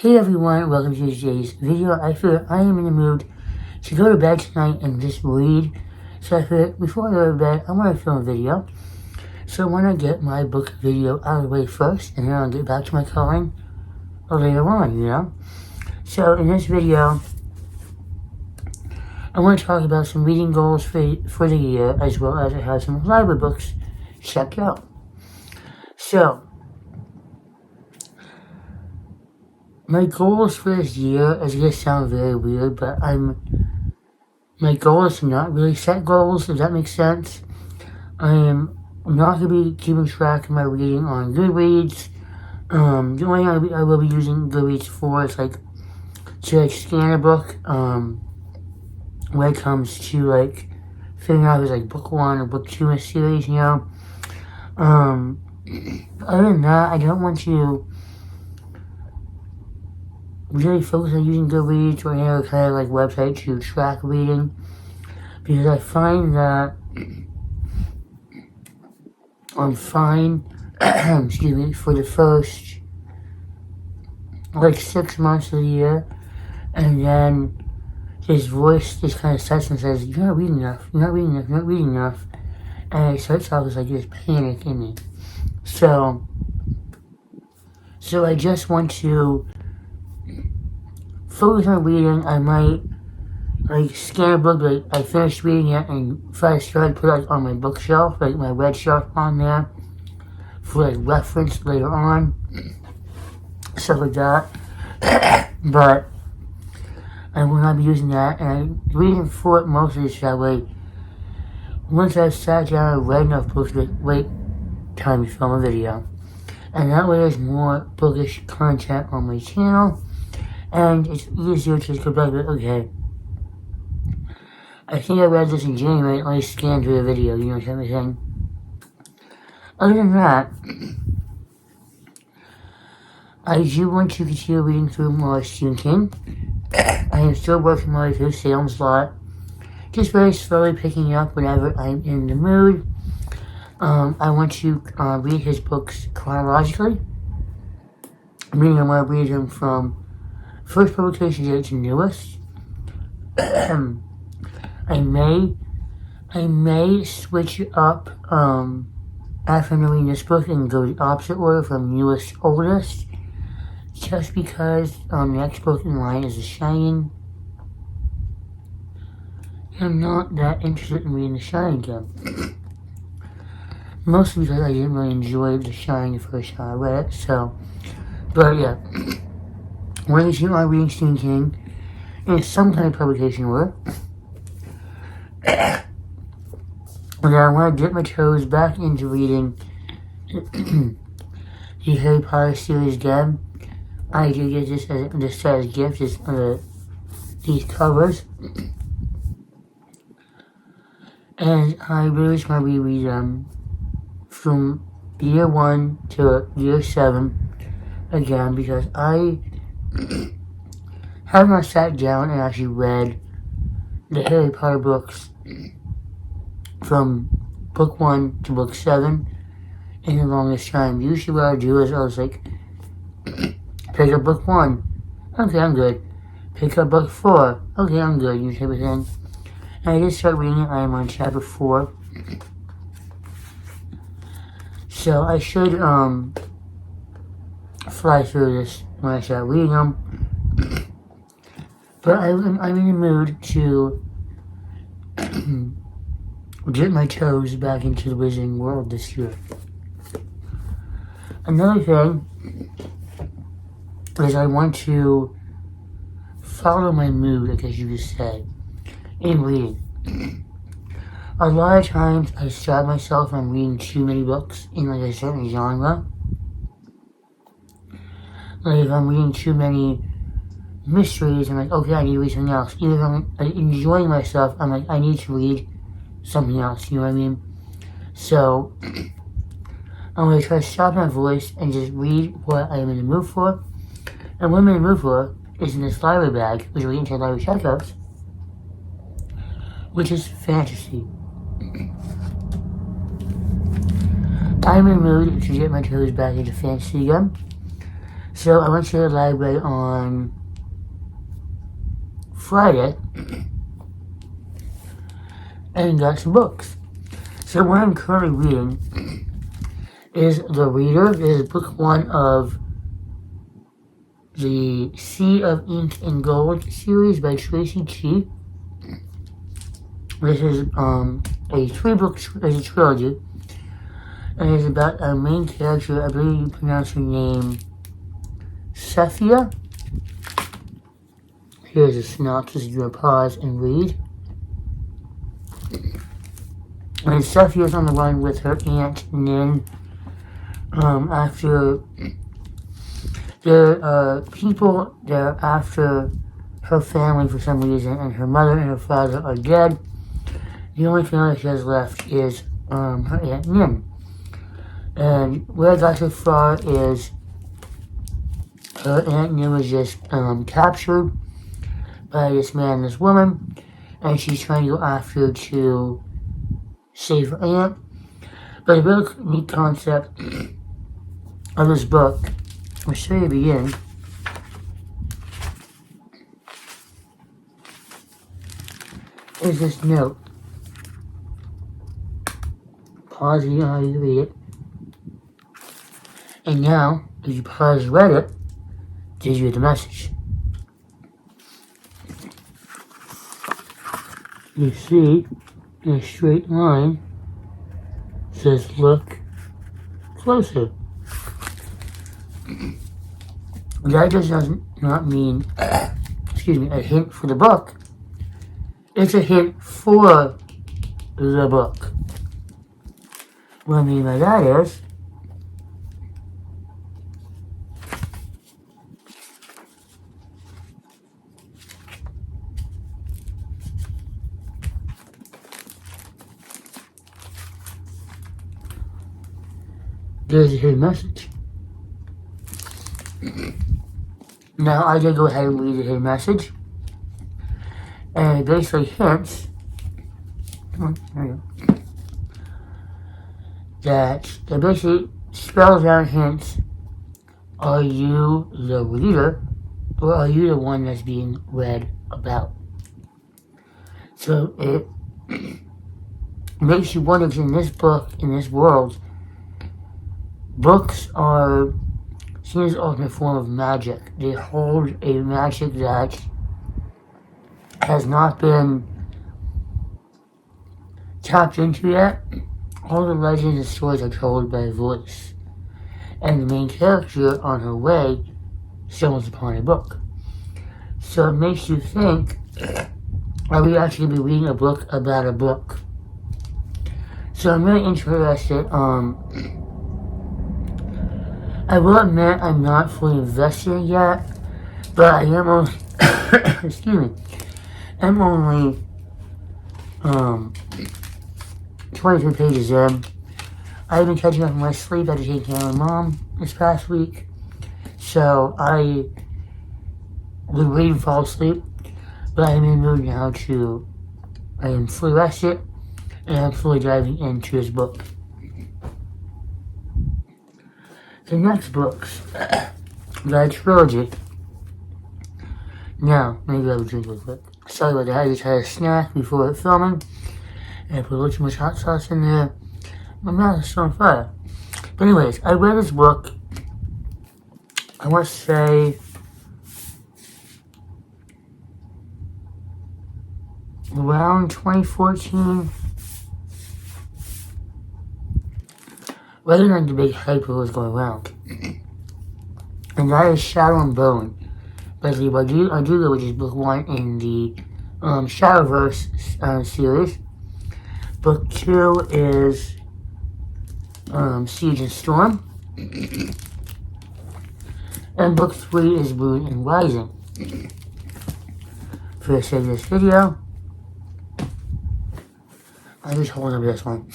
Hey everyone, welcome to today's video. I feel I am in the mood to go to bed tonight and just read. So I feel before I go to bed, I want to film a video. So I want to get my book video out of the way first, and then I'll get back to my coloring later on, So in this video, I want to talk about some reading goals for the year, as well as I have some library books checked out. So, my goals for this year is going to sound very weird, but my goal is to not really set goals, if that makes sense. I am not going to be keeping track of my reading on Goodreads. The only thing I will be using Goodreads for is to scan a book, when it comes to figuring out if it's book 1 or book 2 in a series, Other than that, I don't want to really focus on using Goodreads or any other kind of website to track reading, because I find that I'm fine for the first 6 months of the year, and then his voice just kind of sets and says, you're not reading enough, you're not reading enough, you're not reading enough, and it starts off as this panic in me. So I just want to focus on reading. I might scan a book, I finished reading it, and if I start, put it on my bookshelf, my red shelf on there, for reference later on, stuff like that. But I will not be using that, and the reason for it mostly is that way, once I've sat down and read enough books, wait, time to film a video. And that way there's more bookish content on my channel, and it's easier to just go back and okay, I think I read this in January, let me scan through the video, you know what I'm saying? Other than that, I do want to continue reading through more Stephen King. I am still working my way through Salem's Lot, just very slowly picking up whenever I'm in the mood. I want to read his books chronologically, meaning I want to read them from first publication date to newest. I may switch up after I'm reading this book and go the opposite order from newest to oldest, just because the next book in line is The Shining. I'm not that interested in reading The Shining again. Mostly because I didn't really enjoy The Shining the first time I read it, but yeah. When you are reading Stephen King in some kind of publication order, and I want to dip my toes back into reading the Harry Potter series again. I do get this as a gift, these covers, and I really just want to reread them from year 1 to year 7 again, because I have not sat down and actually read the Harry Potter books from book 1 to book 7 in the longest time. Usually what I do is I was pick up book 1, okay, I'm good. Pick up book 4, okay, I'm good, you type of thing. And I just start reading it, I am on chapter 4. So I should fly through this when I start reading them. But I'm in the mood to dip my toes back into the wizarding world this year. Another thing is I want to follow my mood, I guess you could say, in reading. A lot of times I stop myself from reading too many books in a certain genre. If I'm reading too many mysteries, I'm okay, I need to read something else. Either if I'm enjoying myself, I'm I need to read something else, you know what I mean? So, I'm going to try to stop my voice and just read what I'm in the mood for. And what I'm in the mood for is in this library bag, which will get into library checkouts, which is fantasy. I'm in the mood to get my toes back into fantasy again. So I went to the library on Friday and got some books. So what I'm currently reading is The Reader. This is book 1 of the Sea of Ink and Gold series by Tracy Chi. This is a 3-book trilogy, and it's about our main character. I believe you pronounce her name Cephia. Here's a synopsis. You want to pause and read. And Cephia's on the run with her aunt Nin. After there are people that are after her family for some reason, and her mother and her father are dead. The only family she has left is her aunt Nin. And where I got so far is her aunt Nin was just captured by this man and this woman, and she's trying to go after to save her aunt. But a really neat concept of this book, I'll show you the beginning. Is this note. Pause, you know how you read it. And now, if you pause read it, gives you the message. You see, in a straight line, says look closer. That does not mean, a hint for the book. It's a hint for the book. What I mean by that is, there's a hidden message. Now I did go ahead and read the hidden message, and it basically hints that it basically spells out hints. Are you the reader, or are you the one that's being read about? So it makes you wonder, because in this book, in this world, books are seen as the ultimate form of magic. They hold a magic that has not been tapped into yet. All the legends and stories are told by voice, and the main character on her way stumbles upon a book. So it makes you think, are we actually going to be reading a book about a book? So I'm really interested. I will admit I'm not fully invested yet, but I am only, excuse me, I'm only 23 pages in. I've been catching up on my sleep after taking care of my mom this past week, so I would read and fall asleep, but I am in the mood now I am fully rested, and I'm fully diving into this book. The next books, the trilogy. Now, let me grab a drink real quick. Sorry about that, I just had a snack before filming, and I put a little too much hot sauce in there. My mouth is still on fire. But anyways, I read this book, I want to say, around 2014. Rather than the big hype that was going around. And that is Shadow and Bone by Lee Bardugo, which is book 1 in the Shadowverse series. Book 2 is Siege and Storm. And book 3 is Moon and Rising. For the sake of this video, I'm just holding up this one.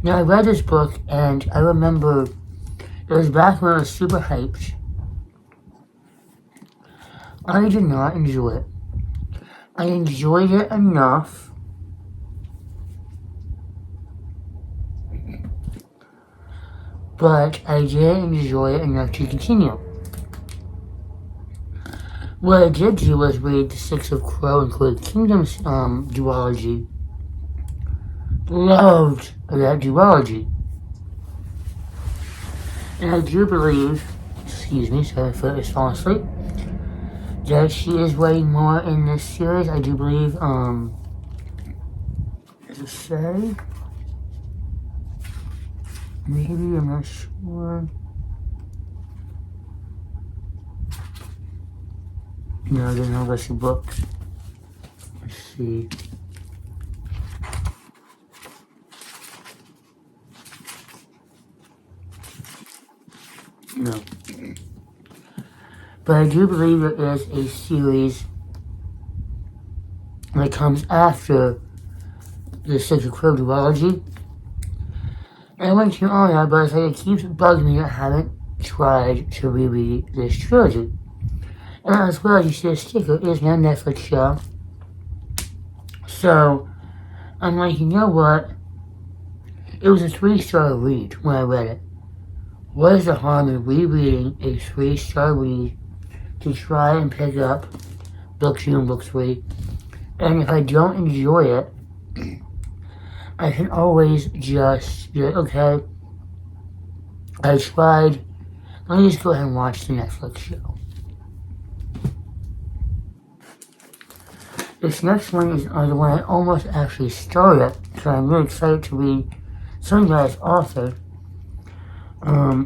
Now, I read this book, and I remember it was back when I was super hyped. I did not enjoy it. I enjoyed it enough but I didn't enjoy it enough to continue. What I did do was read The Six of Crow, including Kingdom's duology. Loved that duology. And I do believe, excuse me, sorry for just falling asleep, that she is writing more in this series. I do believe, does it say? Maybe, I'm not sure. No, I didn't have a bunch of books. Let's see. No. But I do believe there is a series that comes after the Six of Crow duology. And I went through all that, but it's like it keeps bugging me that I haven't tried to reread this trilogy. And as well as you see a sticker, it is now a Netflix show. So, I'm like, you know what? It was a 3-star read when I read it. What is the harm in rereading a 3-star read to try and pick up book 2 and book 3? And if I don't enjoy it, I can always just be like, okay, I tried, let me just go ahead and watch the Netflix show. This next one is the one I almost actually started, so I'm really excited to read something that is authored. I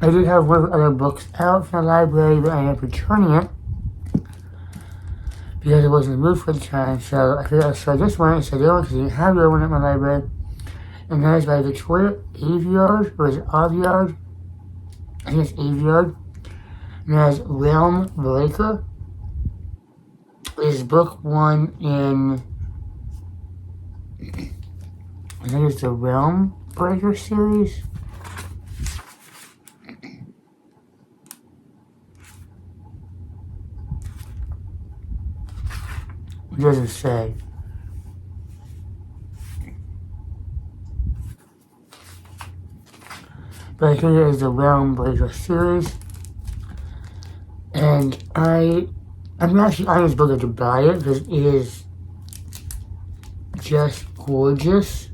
did have one of the other books out from the library, but I ended up returning it because I wasn't in the mood for the time, so I figured I'd start this one instead of the other one because I didn't have the other one at my library. And that is by Victoria Aveyard, or is it Aveyard? I think it's Aveyard. And that is Realm Breaker. This is book 1 in, I think it's the Realm Breaker series. It doesn't say. But I think it is the Realm Breaker series. And I'm actually on this book to buy it because it is just gorgeous.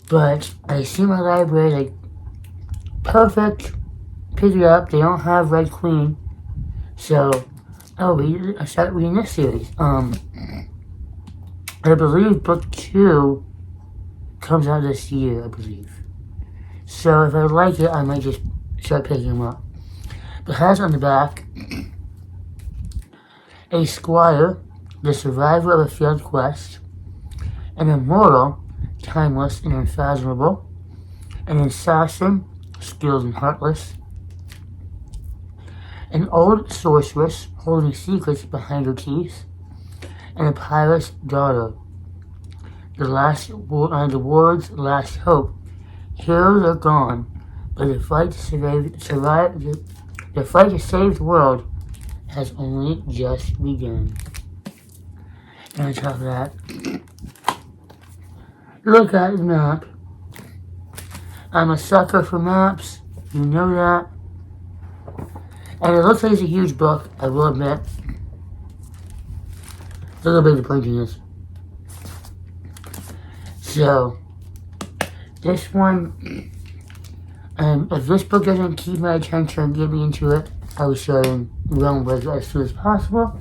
But I see my library like perfect. Pick it up. They don't have Red Queen, so I started reading this series. I believe book 2 comes out this year, I believe. So if I like it, I might just start picking them up. But it has on the back, a squire, the survivor of a failed quest, an immortal, timeless and unfathomable, an assassin, skilled and heartless, an old sorceress holding secrets behind her teeth, and a pirate's daughter. The world's last hope. Heroes are gone, but the fight to save the world has only just begun. And on top of that, look at the map. I'm a sucker for maps. You know that. And it looks like it's a huge book, I will admit. Look how big the printing is. So, this one, if this book doesn't keep my attention and get me into it, I will start in Realm Breaker as soon as possible.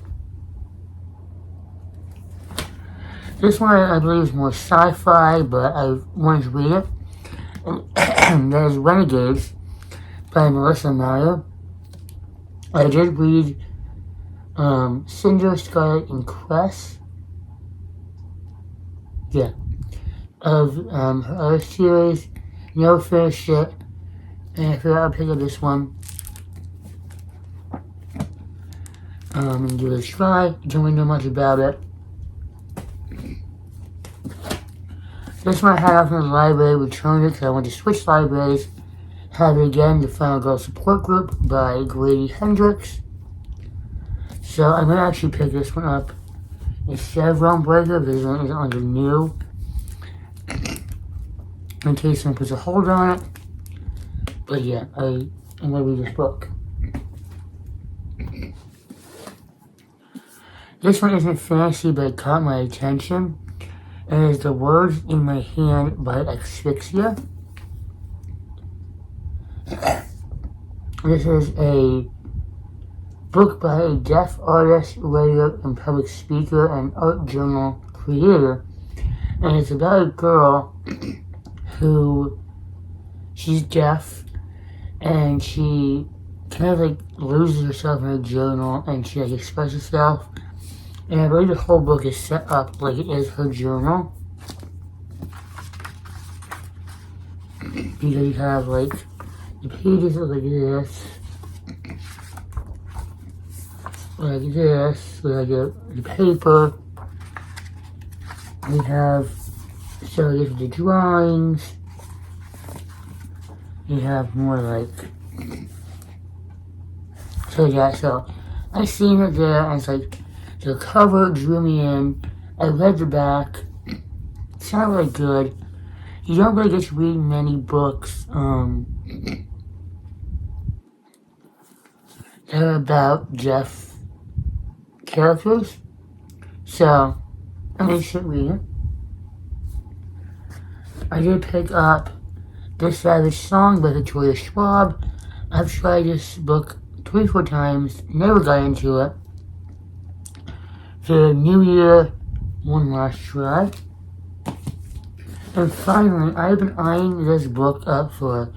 This one I believe is more sci-fi, but I wanted to read it. And that is Renegades by Melissa Meyer. I did read Cinder, Scarlet, and Cress. Yeah. Of her other series. Never finished it. And I figured I'll pick up this one. And give it a try. Don't really know much about it. This one I had off in the library, returned it because I went to switch libraries. Have it again, The Final Girl Support Group by Grady Hendrix. So I'm going to actually pick this one up instead of Realm Breaker. This one is under new, in case someone puts a hold on it. But yeah, I'm going to read this book. This one isn't fancy, but it caught my attention. It is The Words in My Hand by Asphyxia. This is a book by a deaf artist, writer, and public speaker and art journal creator. And it's about a girl who, she's deaf, and she kind of like loses herself in her journal, and she like expresses herself. And I believe the whole book is set up like it is her journal. Because you have like the pages are like this. Like this. Like the paper. We have, so this is the drawings. You have more like, so yeah, so I seen it there, and it's like, the cover drew me in. I read the back. It sounded really good. You don't really get to read many books that are about deaf characters. So, I should read it. I did pick up This Savage Song by Victoria Schwab. I've tried this book 3-4 times, never got into it. For the new year, one last try. And finally, I've been eyeing this book up for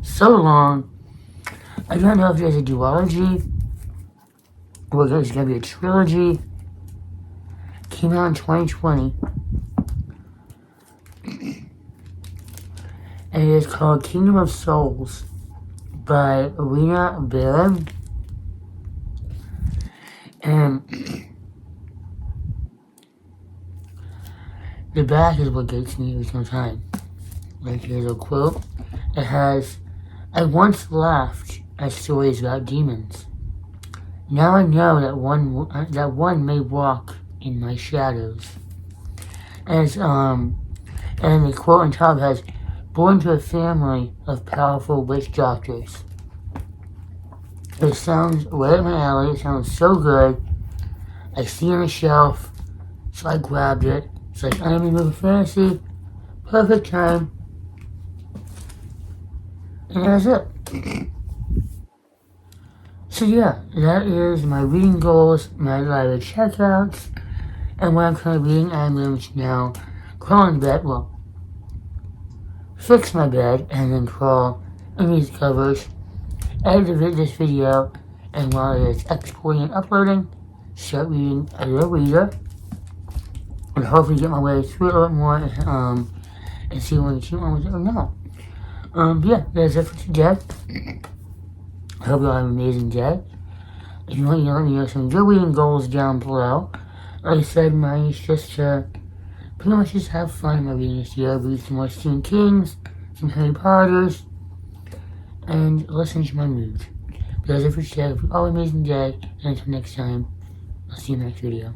so long. I don't know if there's a duology, or there's going to be a trilogy. Came out in 2020. And it is called Kingdom of Souls by Rena Barron. And the back is what gets me every single time. Like, here's a quote. It has, I once laughed at stories about demons. Now I know that one may walk in my shadows. And the quote on top has, born to a family of powerful witch doctors. It sounds right up my alley. It sounds so good. I see it on the shelf, so I grabbed it. It's like, I'm in the mood for fantasy. Perfect time. And that's it. So yeah, that is my reading goals, my library checkouts, and what I'm currently reading. I'm going to now crawl in bed, fix my bed, and then crawl in these covers, edit this video, and while it's exporting and uploading, start reading a little reader, and hopefully get my way through it a little more, and see what you want with it or not. Yeah, that's it for today. I hope you all have an amazing day. If you want, let me know some of your reading goals down below. Like I said, mine is just to pretty much just have fun in my reading this year. Read some more Stephen King's, some Harry Potter's, and listen to my moods. But that's it for today. Have an amazing day, and until next time, I'll see you in the next video.